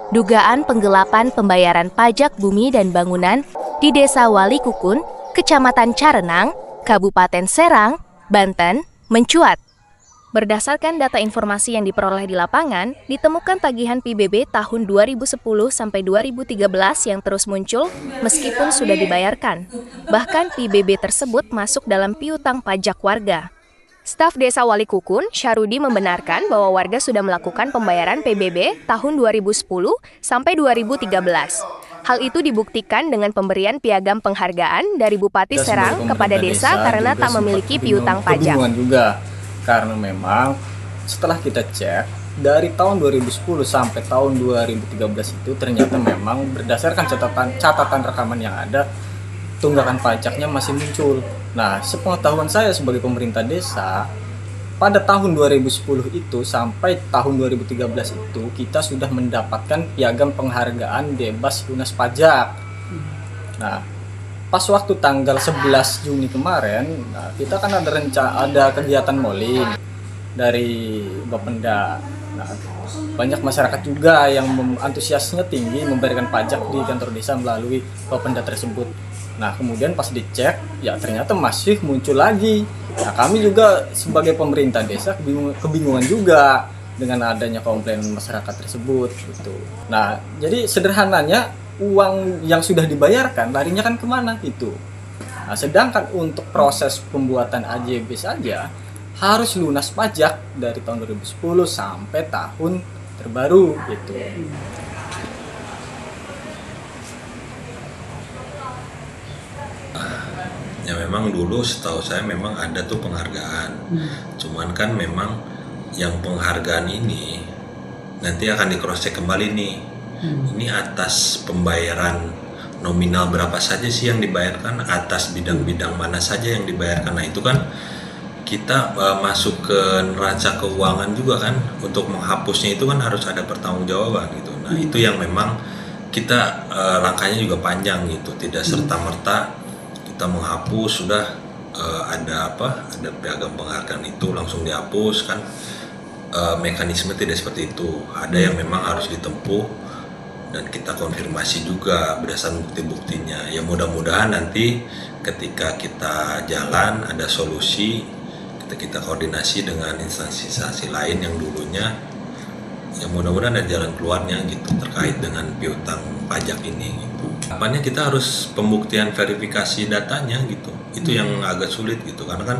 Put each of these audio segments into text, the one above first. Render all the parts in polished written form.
dugaan penggelapan pembayaran pajak bumi dan bangunan di Desa Walikukun, Kecamatan Carenang, Kabupaten Serang, Banten, mencuat. Berdasarkan data informasi yang diperoleh di lapangan, ditemukan tagihan PBB tahun 2010 sampai 2013 yang terus muncul meskipun sudah dibayarkan. Bahkan PBB tersebut masuk dalam piutang pajak warga. Staf Desa Walikukun, Syarudi membenarkan bahwa warga sudah melakukan pembayaran PBB tahun 2010 sampai 2013. Hal itu dibuktikan dengan pemberian piagam penghargaan dari Bupati Serang kepada desa karena tak memiliki piutang pajak. Karena memang setelah kita cek dari tahun 2010 sampai tahun 2013 itu ternyata memang berdasarkan catatan rekaman yang ada, tunggakan pajaknya masih muncul. Nah, sepengetahuan saya sebagai pemerintah desa, pada tahun 2010 itu sampai tahun 2013 itu kita sudah mendapatkan piagam penghargaan bebas lunas pajak. Nah, pas waktu tanggal 11 Juni kemarin, kita kan ada kegiatan mowling dari Bapenda. Nah, banyak masyarakat juga yang antusiasnya tinggi membayarkan pajak di kantor desa melalui Bapenda tersebut. Nah, kemudian pas dicek, ya ternyata masih muncul lagi. Nah, kami juga sebagai pemerintah desa kebingungan juga dengan adanya komplain masyarakat tersebut gitu. Nah, jadi sederhananya uang yang sudah dibayarkan larinya kan kemana gitu. Nah, sedangkan untuk proses pembuatan AJB saja harus lunas pajak dari tahun 2010 sampai tahun terbaru gitu. Ya memang dulu setahu saya memang ada tuh penghargaan. Cuman kan memang yang penghargaan ini nanti akan di cross check kembali nih. Ini atas pembayaran nominal berapa saja sih yang dibayarkan, atas bidang-bidang mana saja yang dibayarkan. Nah itu kan kita masuk ke neraca keuangan juga kan, untuk menghapusnya itu kan harus ada pertanggungjawaban gitu. Nah itu yang memang kita langkahnya juga panjang gitu, tidak serta-merta kita menghapus sudah ada piagam penghargaan itu langsung dihapus kan. Mekanisme tidak seperti itu, ada yang memang harus ditempuh dan kita konfirmasi juga berdasarkan bukti-buktinya. Ya mudah-mudahan nanti ketika kita jalan ada solusi, kita koordinasi dengan instansi lain yang dulunya, ya mudah-mudahan ada jalan keluarnya gitu terkait dengan piutang pajak ini gitu. Apanya kita harus pembuktian verifikasi datanya gitu, itu yang agak sulit gitu, karena kan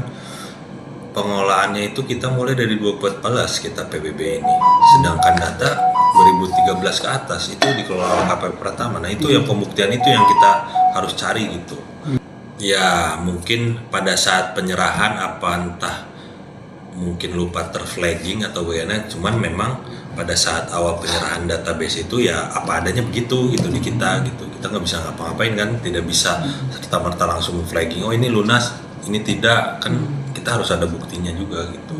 pengolahannya itu kita mulai dari 2014 kita PBB ini, sedangkan data 2013 ke atas itu dikelola oleh KPP Pratama. Nah itu yang pembuktian itu yang kita harus cari gitu. Ya mungkin pada saat penyerahan entah mungkin lupa terflagging atau bagaimana, cuman memang pada saat awal penyerahan database itu ya apa adanya begitu gitu di kita gitu. Kita nggak bisa ngapa-ngapain kan, tidak bisa serta-merta langsung flagging, oh ini lunas, ini tidak, kan kita harus ada buktinya juga gitu.